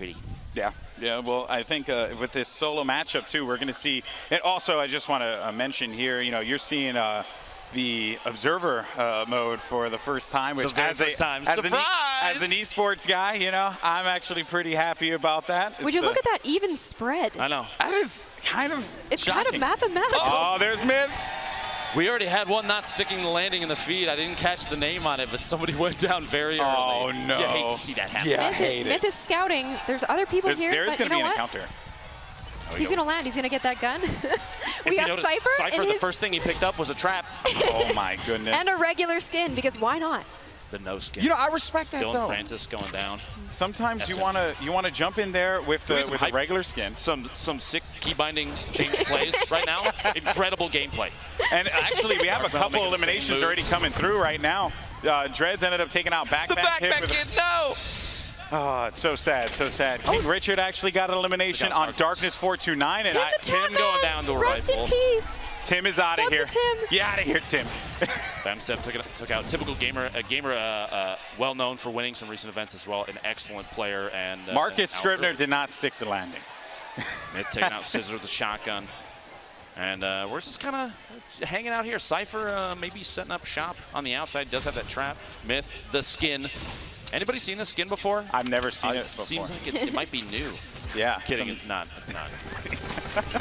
pretty. Yeah, yeah. Well, I think with this solo matchup too, we're going to see. And also, I just want to mention here, you know, you're seeing the observer mode for the first time, which as an esports guy, you know, I'm actually pretty happy about that. Would you look at that even spread? I know. That is kind of It's shocking. kind of mathematical. Oh, there's Myth. We already had one not sticking the landing in the feed. I didn't catch the name on it, but somebody went down very early. Oh, no. You hate to see that happen. Yeah, I hate it. Myth is scouting. There's other people here, There's but going you to know be an what? encounter. He's going to land. He's going to get that gun. We got Cypher. Cypher, the first thing he picked up was a trap. Oh, my goodness. And a regular skin, because why not? The no skin. You know, I respect that, Dylan though. Francis going down. Sometimes you want to jump in there with the regular skin. Some sick key binding change plays right now. Incredible gameplay. And actually, we have a couple eliminations already coming through right now. Dreads ended up taking out backpack. The backpack kid, no! Oh, it's so sad, so sad. King Richard actually got an elimination on Darkness 429, and Tim going down to a Rest rifle. in peace. Tim is out of here. Tim. Get out of here, Tim. Bamseb took out typical gamer, well known for winning some recent events as well. An excellent player and Marcus Scribner did not stick the landing. Myth taking out Scissor with the shotgun. And we're just kind of hanging out here. Cypher maybe setting up shop on the outside. Does have that trap. Myth, the skin. Anybody seen this skin before? I've never seen it before. Seems like it might be new. Yeah. Kidding, it's not. It's not.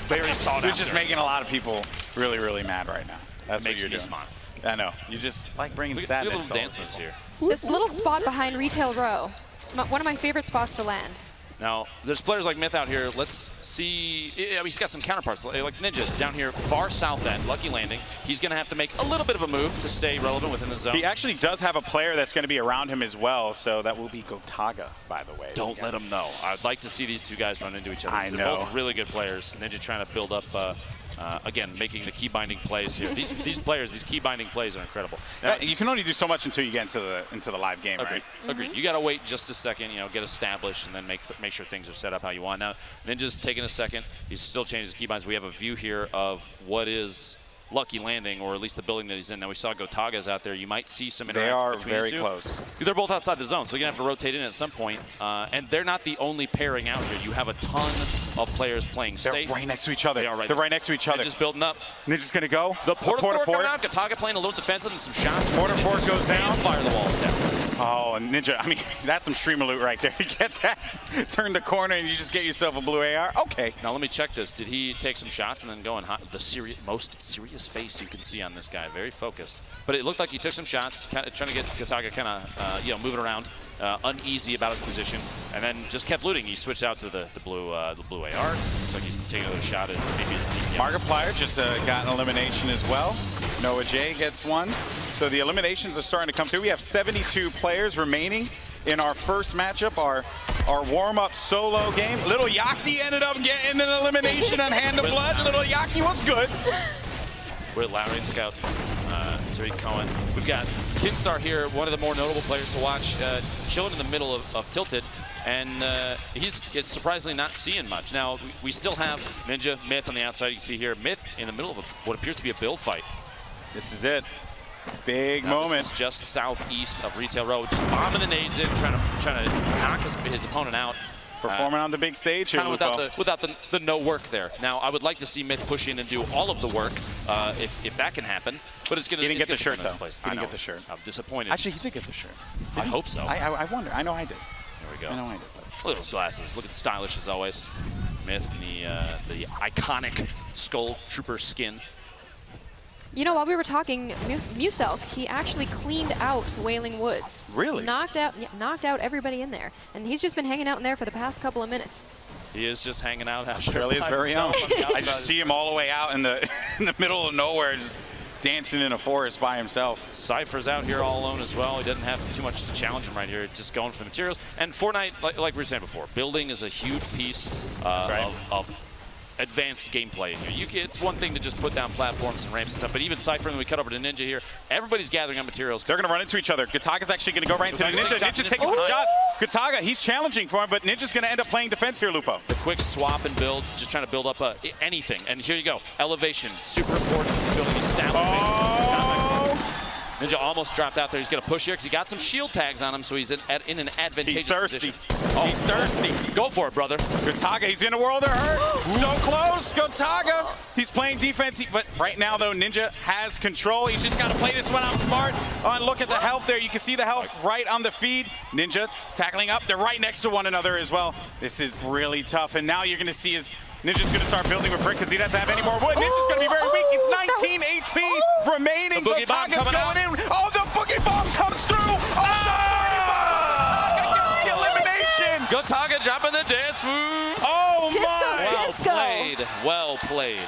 Very sought after. You're just making a lot of people really, really mad right now. That's what you're doing. Makes me smile. I know. You just like bringing sadness. Look at little dance moves here. This little spot behind Retail Row. It's one of my favorite spots to land. Now, there's players like Myth out here. Let's see. He's got some counterparts, like Ninja down here, far south end, Lucky Landing. He's going to have to make a little bit of a move to stay relevant within the zone. He actually does have a player that's going to be around him as well, so that will be Gotaga, by the way. Don't let him know. I'd like to see these two guys run into each other. I know. They're both really good players. Ninja trying to build up, again, making the key binding plays here. These players, these key binding plays are incredible. Now, you can only do so much until you get into the live game, right? Agreed. You got to wait just a second, you know, get established, and then make sure things are set up how you want. Now, Ninja's taking a second. He's still changing his keybinds. We have a view here of what is Lucky Landing, or at least the building that he's in. Now, we saw Gotaga's out there. You might see some interaction between They are the very two. close. They're both outside the zone, so you're going to have to rotate in at some point. And they're not the only pairing out here. You have a ton of players playing safe. They're right next to each other. They are right. They're right next to each other. Just building up. Ninja's going to go. The Porta Fort out. Gotaga playing a little defensive and some shots. Porta Fort goes down. Fire the walls down. Oh, and Ninja, I mean, that's some stream loot right there. You get that, turn the corner, and you just get yourself a blue AR. Okay. Now, let me check this. Did he take some shots and then go in the most serious face you can see on this guy? Very focused. But it looked like he took some shots, trying to get Gotaga kind of, moving around, uneasy about his position, and then just kept looting. He switched out to the blue AR. Looks like he's taking another shot at maybe his DPS. Markiplier just got an elimination as well. Noah J gets one. So the eliminations are starting to come through. We have 72 players remaining in our first matchup, our warm-up solo game. Little Yakti ended up getting an elimination on Hand of Blood. Little Yakti was good. Will Lowry took out Tariq Cohen. We've got Kinstar here, one of the more notable players to watch, chilling in the middle of Tilted, and he's surprisingly not seeing much. Now, we still have Ninja, Myth on the outside. You can see here, Myth in the middle of what appears to be a build fight. This is it. Big moment. This is just southeast of Retail Road, just bombing the nades in, trying to knock his opponent out. Performing on the big stage here, without the no work there. Now, I would like to see Myth push in and do all of the work if that can happen. But it's going to. He didn't get the shirt though. He didn't get the shirt. I'm disappointed. Actually, he did get the shirt. I hope so. I wonder. I know I did. There we go. I know I did. Look at those glasses. Looking stylish as always. Myth and the iconic Skull Trooper skin. You know, while we were talking, Muselk, he actually cleaned out Wailing Woods. Really? Knocked out everybody in there. And he's just been hanging out in there for the past couple of minutes. He is just hanging out. Australia's very own. I just see him all the way out in the middle of nowhere, just dancing in a forest by himself. Cypher's out here all alone as well. He doesn't have too much to challenge him right here, just going for the materials. And Fortnite, like we were saying before, building is a huge piece of advanced gameplay in here. It's one thing to just put down platforms and ramps and stuff, but even Cypher, and then we cut over to Ninja here, everybody's gathering on materials. They're going to run into each other. Gotaga's actually going to go right into the Ninja. Ninja's taking some shots. Gotaga, he's challenging for him, but Ninja's going to end up playing defense here, Lupo. The quick swap and build, just trying to build up anything. And here you go. Elevation, super important. Building establishment. Ninja almost dropped out there. He's going to push here because he got some shield tags on him, so he's in an advantageous He's thirsty. position. Oh, He's thirsty. Go for it, brother. Gotaga, he's in a world of hurt. So close, Gotaga. He's playing defense, but right now, though, Ninja has control. He's just got to play this one out smart. Oh, and look at the health there. You can see the health right on the feed. Ninja tackling up. They're right next to one another as well. This is really tough, and now you're going to see his Ninja's going to start building with brick because he doesn't have any more wood. Ninja's going to be very weak. He's 19 HP remaining. Gotaga's going in. Oh, the boogie bomb comes through. Oh, the boogie bomb. The elimination. Gotaga dropping the dance moves. Oh, Disco. Well played. Well played.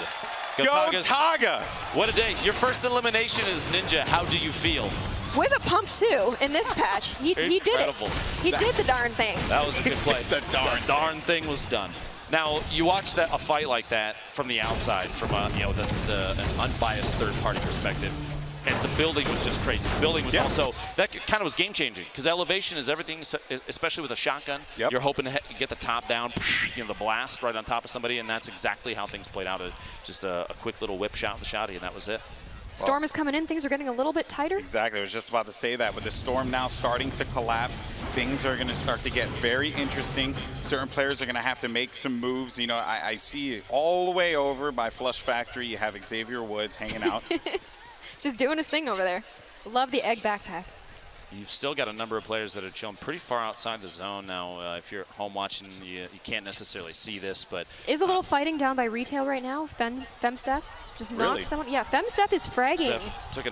Gotaga. What a day. Your first elimination is Ninja. How do you feel? With a pump, too, in this patch. He did it. He did the darn thing. That was a good play. The darn thing was done. Now, you watch a fight like that from the outside, from an unbiased third-party perspective, and the building was just crazy. The building was also, that kind of was game-changing, because elevation is everything, especially with a shotgun. Yep. You're hoping to get the top down, the blast right on top of somebody, and that's exactly how things played out. Just a quick little whip shot with the shotty, and that was it. Storm is coming in. Things are getting a little bit tighter. Exactly. I was just about to say that. With the storm now starting to collapse, things are going to start to get very interesting. Certain players are going to have to make some moves. You know, I see all the way over by Flush Factory, you have Xavier Woods hanging out. Just doing his thing over there. Love the egg backpack. You've still got a number of players that are chilling pretty far outside the zone now. If you're at home watching, you can't necessarily see this, but... Is a little fighting down by retail right now. Femsteph just knocked Really? someone. Yeah, Femsteph is fragging. Steph took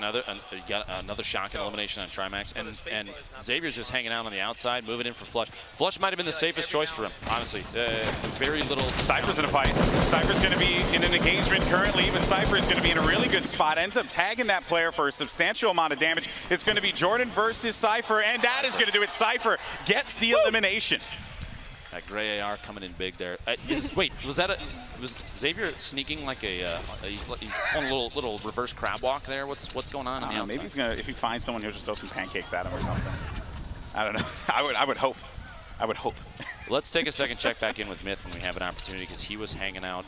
got another shotgun elimination on Trimax, and Xavier's just hanging out on the outside, moving in for Flush. Flush might have been the safest choice for him, honestly. Very little... Cypher's in a fight. Cypher's going to be in an engagement currently, but Cypher is going to be in a really good spot. Ends up tagging that player for a substantial amount of damage. It's going to be Jordan versus Cypher, and that is going to do it. Cypher gets the elimination. That gray AR coming in big there. Wait, was Xavier sneaking like he's on a little reverse crab walk there? What's going on the outside? Maybe he's gonna, if he finds someone, he'll just throw some pancakes at him or something. I don't know. I would hope. I would hope. Let's take a second check back in with Myth when we have an opportunity, because he was hanging out.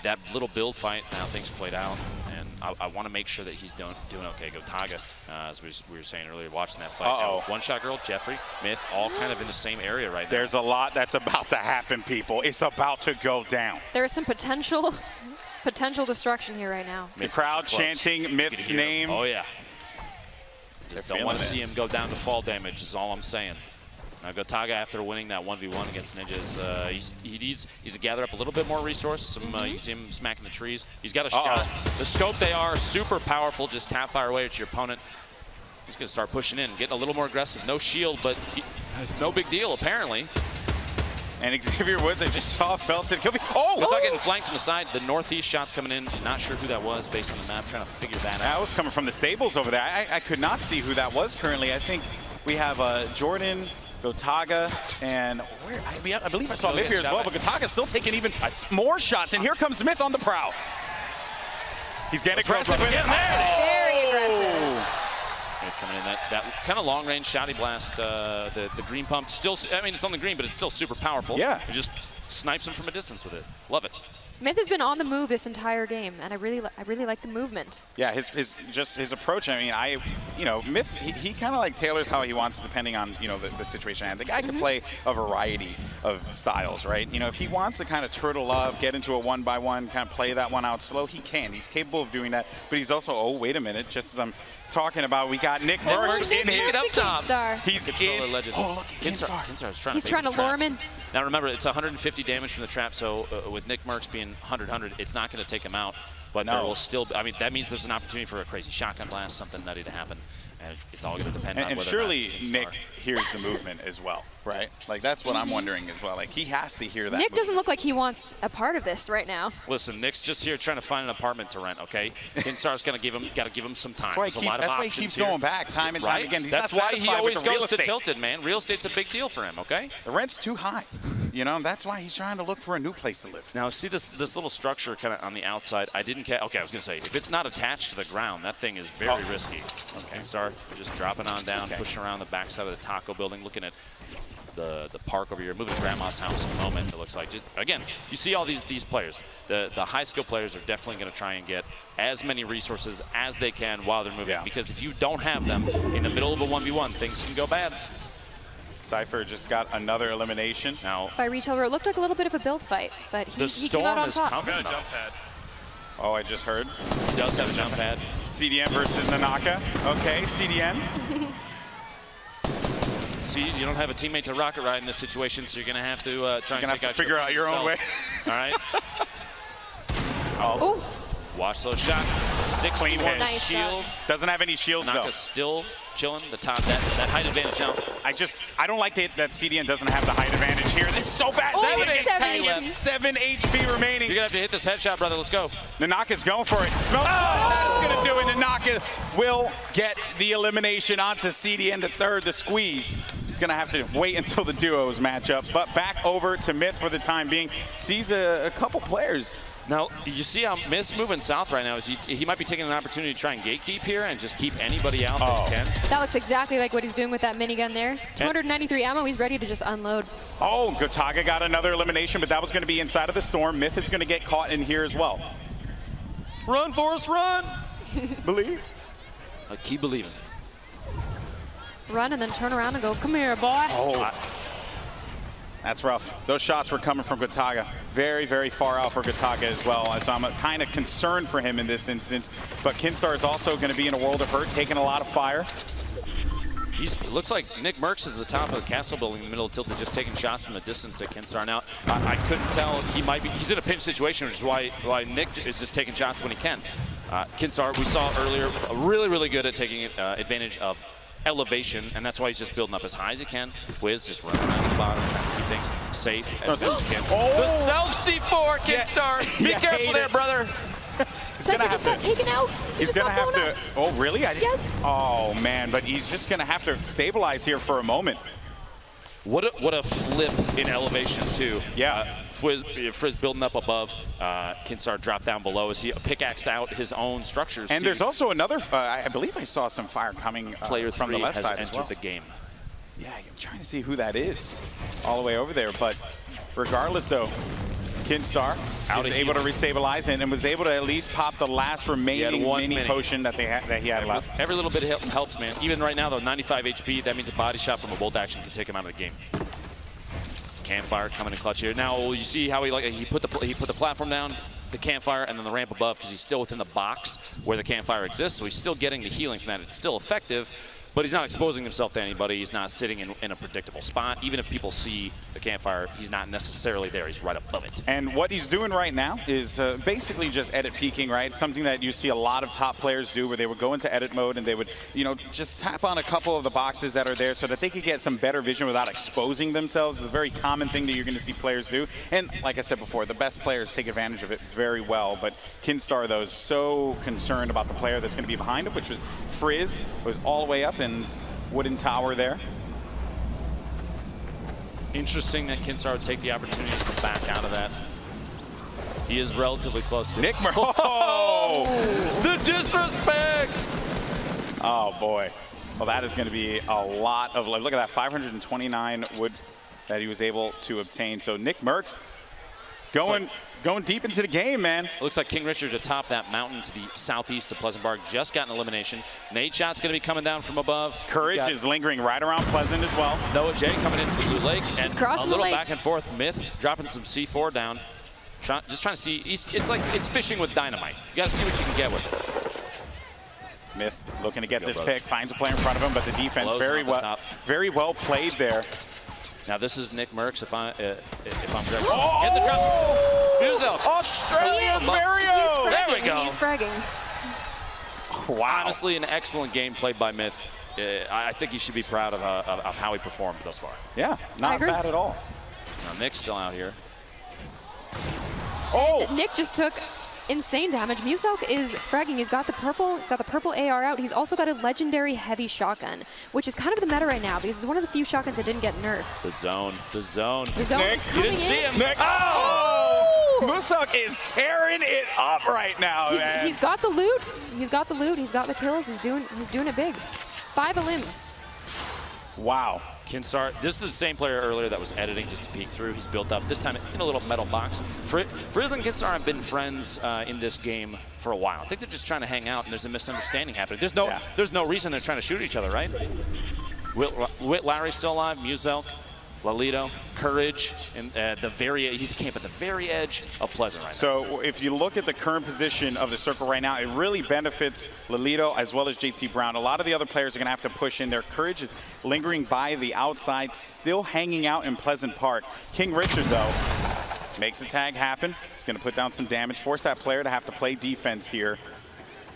That little build fight, how things played out, and I want to make sure that he's doing okay. Gotaga, as we were saying earlier, watching that fight. Now, One Shot Girl, Jeffrey, Myth, all kind of in the same area right now. There's a lot that's about to happen, people. It's about to go down. There is some potential destruction here right now. The crowd chanting Myth's name. Oh, yeah. Just don't want to see him go down to fall damage is all I'm saying. Now Gotaga, after winning that 1v1 against Ninjas, he needs to gather up a little bit more resource. You can see him smacking the trees. He's got a shot. The scope, they are super powerful. Just tap fire away at your opponent. He's going to start pushing in, getting a little more aggressive. No shield, but no big deal, apparently. And Xavier Woods, I just saw Felton kill me. Oh! Gotaga getting flanked from the side. The northeast shot's coming in. Not sure who that was based on the map. Trying to figure that out. That was coming from the stables over there. I could not see who that was currently. I think we have Jordan, Gotaga, and I believe I saw Myth here as well, but Gotaga's still taking even more shots, and here comes Myth on the prowl. He's getting aggressive with it. Very aggressive. Myth coming in, that kind of long-range shotty blast, the green pump, still, I mean, it's on the green, but it's still super powerful. Yeah. It just snipes him from a distance with it. Love it. Myth has been on the move this entire game, and I really like the movement. Yeah, his approach. I mean, Myth he kind of like tailors how he wants depending on the situation. And the guy can play a variety of styles, right? If he wants to kind of turtle up, get into a 1-by-1, kind of play that one out slow, he can. He's capable of doing that. But he's also, oh wait a minute, just as I'm talking about, we got Nick Merckx in his up top. He's in. Legend. Oh look, Kinstar's trying. He's trying to lure him in. Now remember, it's 150 damage from the trap, so with Nick Merckx being 100, it's not going to take him out. But there will still, I mean, that means there's an opportunity for a crazy shotgun blast, something nutty to happen. And it's all going to depend on whether surely or not Nick hears the movement as well, right? Like, that's what I'm wondering as well. Like, he has to hear that Nick movement. doesn't look like he wants a part of this right now. Listen, Nick's just here trying to find an apartment to rent, okay? Kinstar's got to give him some time. That's why he keeps going back time and time again. He's that's not why he satisfied with always the real goes to estate. Tilted, man. Real estate's a big deal for him, okay? The rent's too high. That's why he's trying to look for a new place to live. Now, see this little structure kind of on the outside. I didn't catch. Okay, I was going to say, if it's not attached to the ground, that thing is very risky. Okay. Kinstar just dropping on down, pushing around the backside of the taco building, looking at the park over here, moving to Grandma's house in a moment. It looks like, just again, you see all these players. The high skill players are definitely going to try and get as many resources as they can while they're moving. Because if you don't have them in the middle of a 1v1, things can go bad. Cypher just got another elimination. Now by Retailer, it looked like a little bit of a build fight, but he came out on top. Coming. Jump pad. Oh, I just heard. He does have a jump pad. CDN versus Nanaka. Okay, CDN. Sees you don't have a teammate to rocket ride in this situation, so you're going to have to try and take out figure out your own way. All right. Oh. Watch those shots. 61 Nice shield. shot. Doesn't have any shields though. Naka's still chilling. The top that height advantage now. I don't like that CDN doesn't have the height advantage here. This is so bad. Oh, 7 HP remaining. You're gonna have to hit this headshot, brother. Let's go. Nanaka's going for it. That's gonna do it. Nanaka will get the elimination onto CDN to third. The squeeze. He's gonna have to wait until the duos match up. But back over to Myth for the time being. Sees a couple players. Now, you see how Myth's moving south right now. Is he might be taking an opportunity to try and gatekeep here and just keep anybody out that he can. That looks exactly like what he's doing with that minigun there. 293 ammo, he's ready to just unload. Oh, Gotaga got another elimination, but that was going to be inside of the storm. Myth is going to get caught in here as well. Run, Forrest, run! Believe. Keep believing. Run and then turn around and go, come here, boy. Oh, that's rough. Those shots were coming from Gotaga. Very, very far out for Gotaga as well. So I'm kind of concerned for him in this instance. But Kinstar is also going to be in a world of hurt, taking a lot of fire. It looks like Nick Merckx is at the top of the castle building in the middle of Tilted, just taking shots from the distance at Kinstar. Now, I couldn't tell. He's in a pinch situation, which is why Nick is just taking shots when he can. Kinstar, we saw earlier, really good at taking advantage of elevation, and that's why he's just building up as high as he can. Wiz just running around the bottom, trying to keep things safe as best as he can. Oh. The self C4, Kinstar. Be careful there, brother. Cypher just got taken out. He's going to have to. Oh, really? Yes. Oh, man. But he's just going to have to stabilize here for a moment. What a flip in elevation, too. Yeah. Frizz building up above. Kinstar dropped down below as he pickaxed out his own structures. And there's also another, I believe I saw some fire coming player from the left has side as entered well. the game. Yeah, I'm trying to see who that is all the way over there. But regardless, though, Kinstar is able to restabilize and was able to at least pop the last remaining mini potion that he had left. Every little bit helps, man. Even right now, though, 95 HP, that means a body shot from a bolt action can take him out of the game. Campfire coming in clutch here. Now you see how he put the platform down, the campfire, and then the ramp above because he's still within the box where the campfire exists. So he's still getting the healing from that. It's still effective, but he's not exposing himself to anybody. He's not sitting in a predictable spot. Even if people see the campfire, he's not necessarily there. He's right above it. And what he's doing right now is basically just edit peeking, right? Something that you see a lot of top players do where they would go into edit mode and they would, just tap on a couple of the boxes that are there so that they could get some better vision without exposing themselves. It's a very common thing that you're going to see players do. And like I said before, the best players take advantage of it very well. But Kinstar, though, is so concerned about the player that's going to be behind him, which was Frizz, who was all the way up in his wooden tower there. Interesting that Kinstar would take the opportunity to back out of that. He is relatively close to Nick Oh! The disrespect! Oh, boy. Well, that is going to be a lot of life. Look at that, 529 wood that he was able to obtain. So Nick Merckx going deep into the game, man. Looks like King Richard atop that mountain to the southeast of Pleasant Park just got an elimination. Nade shot's going to be coming down from above. Courage is lingering right around Pleasant as well. Noah J coming in from Blue Lake. Just and crossing a little the lake. back and forth. Myth dropping some C4 down. Just trying to see. It's fishing with dynamite. You got to see what you can get with it. Myth looking to get this pick, finds a player in front of him, but the defense very well played there. Now this is Nick Merckx, if I'm correct. Oh! Hit the drop. Australia's Mario! There we go. He's fragging. Wow. Honestly, an excellent game played by Myth. I think he should be proud of how he performed thus far. Yeah, not bad at all. Now Nick's still out here. Oh! And Nick just took insane damage. Muselk is fragging. He's got the purple AR out. He's also got a legendary heavy shotgun, which is kind of the meta right now because it's one of the few shotguns that didn't get nerfed. The zone. The zone. The zone Nick, is You coming didn't see in. him. Nick. Oh! Muselk is tearing it up right now, man. He's got the loot. He's got the loot. He's got the kills. He's doing it big. 5 elims. Wow. Kinstar, this is the same player earlier that was editing just to peek through. He's built up, this time in a little metal box. Frizz and Kinstar have been friends in this game for a while. I think they're just trying to hang out, and there's a misunderstanding happening. There's no reason they're trying to shoot each other, right? Larry's still alive, Muselk, Lolito, Courage, and he's camped at the very edge of Pleasant right now. So if you look at the current position of the circle right now, it really benefits Lolito as well as JT Brown. A lot of the other players are going to have to push in there. Courage is lingering by the outside, still hanging out in Pleasant Park. King Richard, though, makes a tag happen. He's going to put down some damage, force that player to have to play defense here.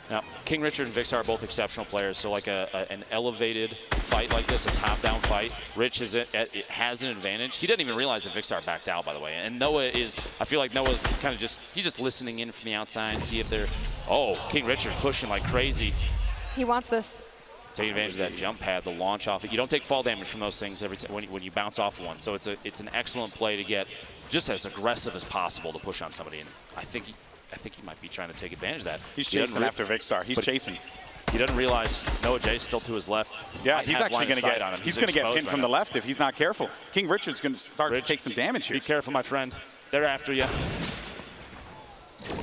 Now, King Richard and Vixar are both exceptional players, so like an elevated fight like this, a top-down fight, Rich has an advantage. He didn't even realize that Vixar backed out, by the way. And Noah is, I feel like Noah's kind of he's just listening in from the outside and see if they're, oh, King Richard pushing like crazy. He wants this. Taking advantage of that jump pad, the launch off it. You don't take fall damage from those things when you bounce off one. So it's an excellent play to get just as aggressive as possible to push on somebody. And I think he might be trying to take advantage of that. He's chasing after Vixar. He's chasing. He doesn't realize Noah J's still to his left. Yeah, he's actually going to get on him. He's going to get pinned from the left if he's not careful. King Richard's going to start to take some damage here. Be careful, my friend. They're after you.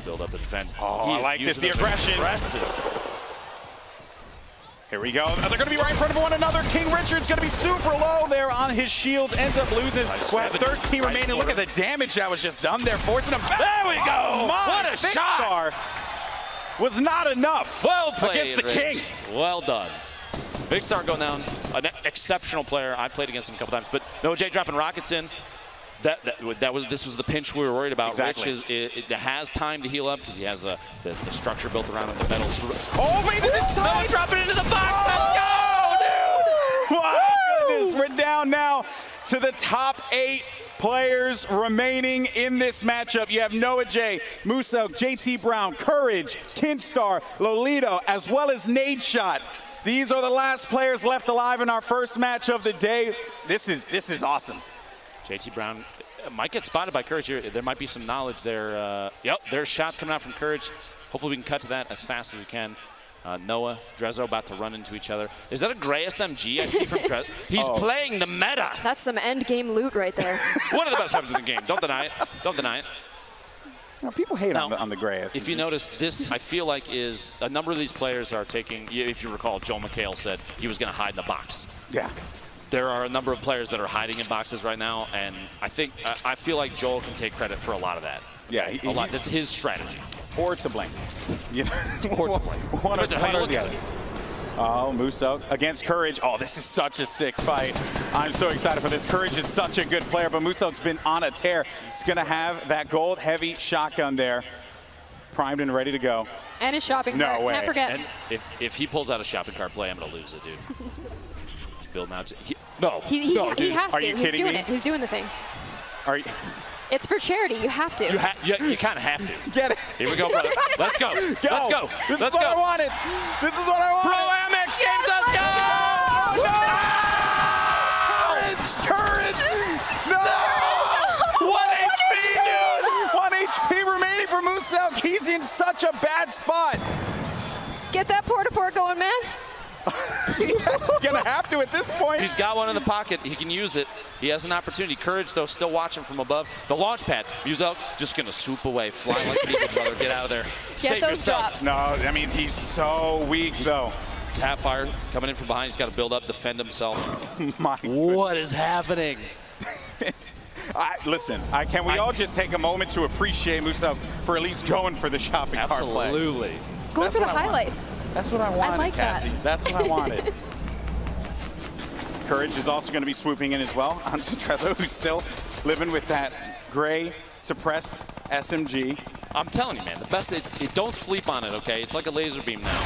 Build up the defend. Oh, I like this, the aggression. Aggressive. Here we go. They're going to be right in front of one another. King Richard's going to be super low there on his shields. Ends up losing. We'll have 13 remaining. Look at the damage that was just done there. Forcing him back. There we go. Oh, what a shot. Was not enough. Well played, against the Rich. King. Well done. Big Star going down. An exceptional player. I played against him a couple times. But Noah J dropping rockets in. This was the pinch we were worried about. Exactly. Rich has time to heal up because he has the structure built around him, the metal. Oh, wait, it's Noah dropping it into the box. Let's go, dude. My goodness, we're down now to the top 8 players remaining in this matchup. You have Noah J, Muselk, JT Brown, Courage, Kinstar, Lolito, as well as Nadeshot. These are the last players left alive in our first match of the day. This is awesome. JT Brown might get spotted by Courage here. There might be some knowledge there. Yep, there's shots coming out from Courage. Hopefully we can cut to that as fast as we can. Noah, Drezzo about to run into each other. Is that a gray SMG I see from Drezzo? He's playing the meta. That's some end game loot right there. One of the best weapons in the game. Don't deny it. Don't deny it. Now, people hate on the gray SMG. If you notice, this I feel like is a number of these players are taking, if you recall, Joel McHale said he was going to hide in the box. Yeah. There are a number of players that are hiding in boxes right now, and I feel like Joel can take credit for a lot of that. Yeah, a lot. That's his strategy. Or to blame. You know, or to blame. One or the other. Oh, Muselk against Courage. Oh, this is such a sick fight. I'm so excited for this. Courage is such a good player, but Muselk's been on a tear. He's going to have that gold heavy shotgun there, primed and ready to go. And his shopping cart. No way. Can't forget. And if he pulls out a shopping cart play, I'm going to lose it, dude. He's building out. He has to. Are you He's kidding doing me? it. He's doing the thing. Are you? It's for charity. You have to. You kind of have to. Get it. Here we go, brother. Let's go. Let's go. This Let's is what go. I wanted. This is what I wanted. Pro Amex games. Let's go. Courage. No. 1 HP, dude. 1 HP remaining for Muselk. He's in such a bad spot. Get that Portafort going, man. He's gonna have to at this point. He's got one in the pocket. He can use it. He has an opportunity. Courage, though, still watching from above. The launch pad. Muselk just going to swoop away. Fly like an eagle, brother. Get out of there. Get those drops. No, I mean, he's so weak, though. Tap fire coming in from behind. He's got to build up, defend himself. What is happening? Listen, can we all just take a moment to appreciate Muselk for at least going for the shopping cart play? Absolutely. He's going for the highlights. That's what I wanted, like Cassie. that. That's what I wanted. Courage is also going to be swooping in as well onto Drezzo, who's still living with that gray suppressed SMG. I'm telling you, man, the best is don't sleep on it, okay? It's like a laser beam now.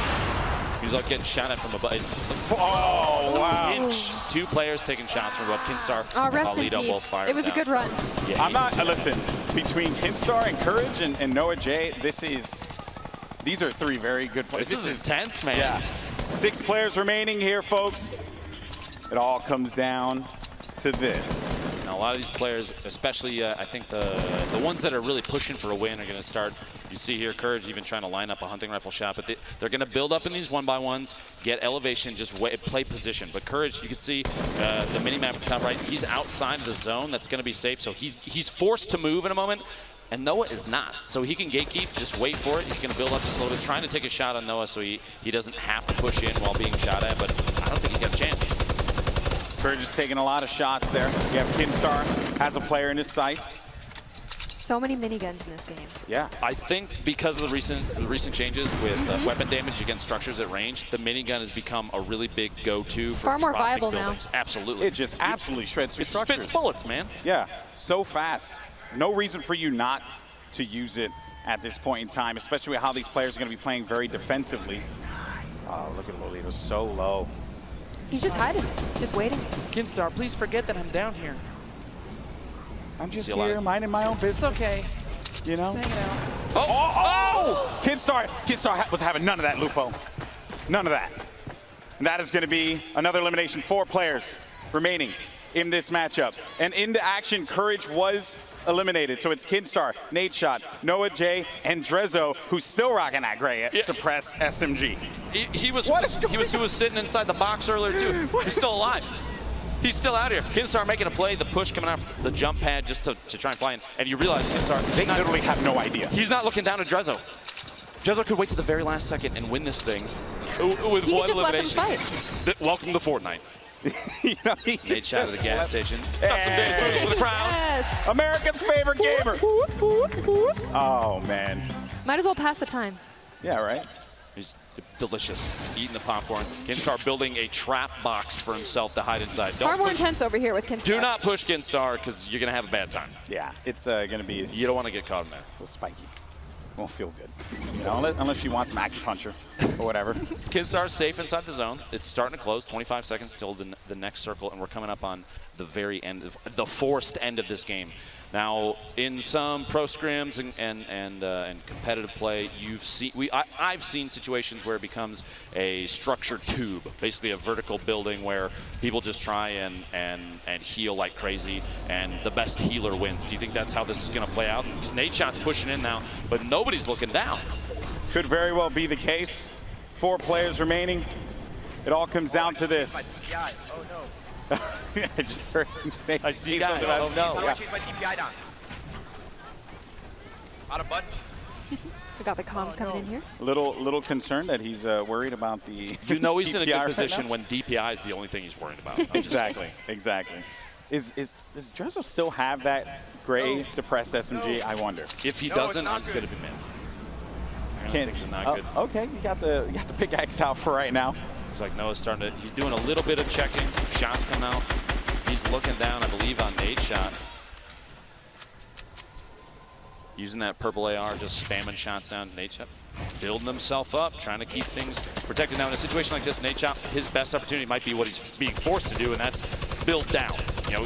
He's like getting shot at from above. Oh, wow. Inch. 2 players taking shots from above. Kinstar, Oh, rest in Lolito, both peace. fired It was down. a good run. Yeah, I'm not, listen, between Kinstar and Courage and Noah J, these are 3 very good players. This is intense, man. Yeah. 6 players remaining here, folks. It all comes down to this. Now Now, a lot of these players, especially I think the ones that are really pushing for a win are going to start. You see here, Courage even trying to line up a hunting rifle shot, but they're going to build up in these 1-by-1s, get elevation, just play position. But Courage, you can see the mini-map at the top right, he's outside of the zone. That's going to be safe, so he's forced to move in a moment. And Noah is not, so he can gatekeep, just wait for it. He's going to build up just a little bit, trying to take a shot on Noah so he doesn't have to push in while being shot at, but I don't think he's got a chance. Courage is taking a lot of shots there. You have Kinstar has a player in his sights. So many miniguns in this game. Yeah. I think because of the recent changes with weapon damage against structures at range, the minigun has become a really big go-to for far more dropping viable buildings. now. Absolutely. It just absolutely shreds through structures. It spits bullets, man. Yeah, so fast. No reason for you not to use it at this point in time, especially with how these players are going to be playing very defensively. Oh, look at Lolito, so low. He's just hiding. He's just waiting. Kinstar, please forget that I'm down here. I'm just here minding my own business. It's okay. You know? Just hanging out. Oh! Kinstar was having none of that, Lupo. None of that. And that is going to be another elimination. 4 players remaining in this matchup. And into action, Courage was eliminated. So it's Kinstar, Nadeshot, Noah J, and Drezzo, who's still rocking that gray suppress SMG. He was sitting inside the box earlier too. He's still alive. He's still out here. Kinstar making a play, the push coming off the jump pad just to try and fly in. And you realize Kinstar, they literally have no idea. He's not looking down at Drezzo. Drezzo could wait to the very last second and win this thing with he one just elimination. Let them fight. Welcome to Fortnite. You know, Nate shot at the gas station. Got some big moves for the crowd. Yes. America's favorite gamer. Oh, man. Might as well pass the time. Yeah, right? He's delicious, eating the popcorn. Kinstar building a trap box for himself to hide inside. Far more intense over here with Kinstar. Do not push Kinstar because you're going to have a bad time. Yeah, it's going to be You don't want to get caught in there. a little spiky. Won't feel good. You know, unless you want some acupuncture or whatever. Kinstar's safe inside the zone. It's starting to close. 25 seconds till the next circle, and we're coming up on the very end of the forced end of this game. Now, in some pro scrims and competitive play, I've seen situations where it becomes a structured tube, basically a vertical building where people just try and heal like crazy, and the best healer wins. Do you think that's how this is going to play out? Nadeshot's pushing in now, but nobody's looking down. Could very well be the case. 4 players remaining. It all comes down to this. Oh no. I just heard Nate I see something guys. about- Oh no. How do I change my DPI down? Out of button. We got the comms coming in here. Little concerned that he's worried about the You know he's in a DPI good right position now. when DPI is the only thing he's worried about. Exactly. Does Drezzo still have that gray suppressed SMG? I wonder. If he No, doesn't, it's not I'm good. going to be mad. Can't. Things are not good. Okay, you got the pickaxe out for right now. Looks like Noah's starting to, he's doing a little bit of checking. Shots come out. He's looking down, I believe, on Nadeshot. Using that purple AR, just spamming shots down. Nadeshot building himself up, trying to keep things protected. Now, in a situation like this, Nadeshot, his best opportunity might be what he's being forced to do, and that's build down. You know,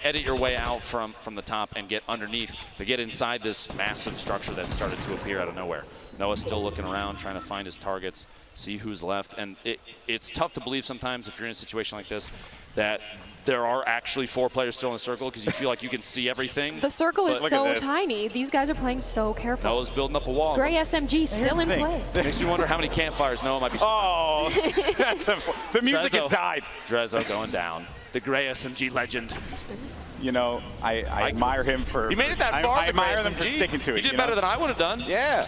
edit your way out from the top and get underneath to get inside this massive structure that started to appear out of nowhere. Noah's still looking around, trying to find his targets, see who's left. And it's tough to believe sometimes if you're in a situation like this that there are actually 4 players still in the circle because you feel like you can see everything. The circle is Look so at this. tiny. These guys are playing so careful. Noah's building up a wall. Gray SMG still in the thing. play. Makes me wonder how many campfires Noah might be. Oh, the music has died. Drezzo going down. The Gray SMG legend. You know, I admire him for. He made it that far. I the Gray admire them for SMG. sticking to it. He did you know? better than I would have done. Yeah.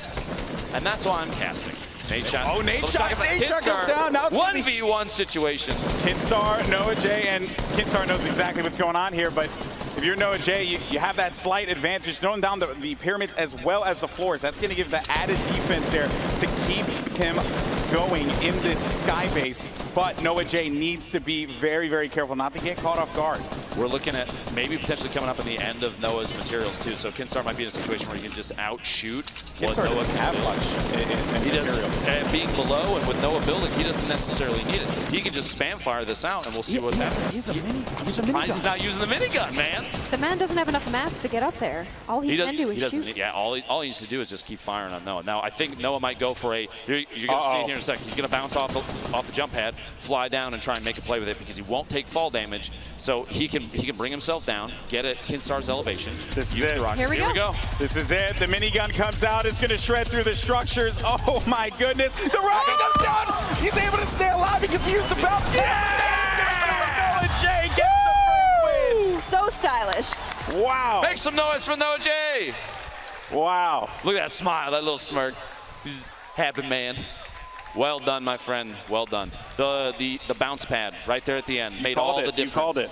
And that's why I'm casting. Nadeshot. Oh, Nadeshot goes down. Now it's gonna be 1v1 situation. Kinstar, Noah J, and Kinstar knows exactly what's going on here, but if you're Noah J, you have that slight advantage throwing down the pyramids as well as the floors. That's going to give the added defense there to keep him going in this sky base. But Noah J needs to be very, very careful not to get caught off guard. We're looking at maybe potentially coming up in the end of Noah's materials too. So Kinstar might be in a situation where he can just outshoot what Kinstar Noah doesn't have much in He doesn't. materials. And being below and with Noah building, he doesn't necessarily need it. He can just spam fire this out, and we'll see what's happening. I'm surprised he's not using the minigun, man. The man doesn't have enough mats to get up there. All he can do is shoot. Yeah, all he needs to do is just keep firing on Noah. Now, I think Noah might go for a, You're going to see it here in a second. He's going to bounce off the jump pad, fly down, and try and make a play with it because he won't take fall damage. So he can bring himself down, get at Kinstar's elevation. This is it. Here we go. This is it. The minigun comes out. It's going to shred through the structures. Oh my goodness. The rocket goes down. He's able to stay alive because he used the bounce. Jay gets the first win. So stylish. Wow. Make some noise for Noah J. Wow. Look at that smile, that little smirk. He's a happy man. Well done, my friend. Well done. The bounce pad right there at the end made all the difference. You called it.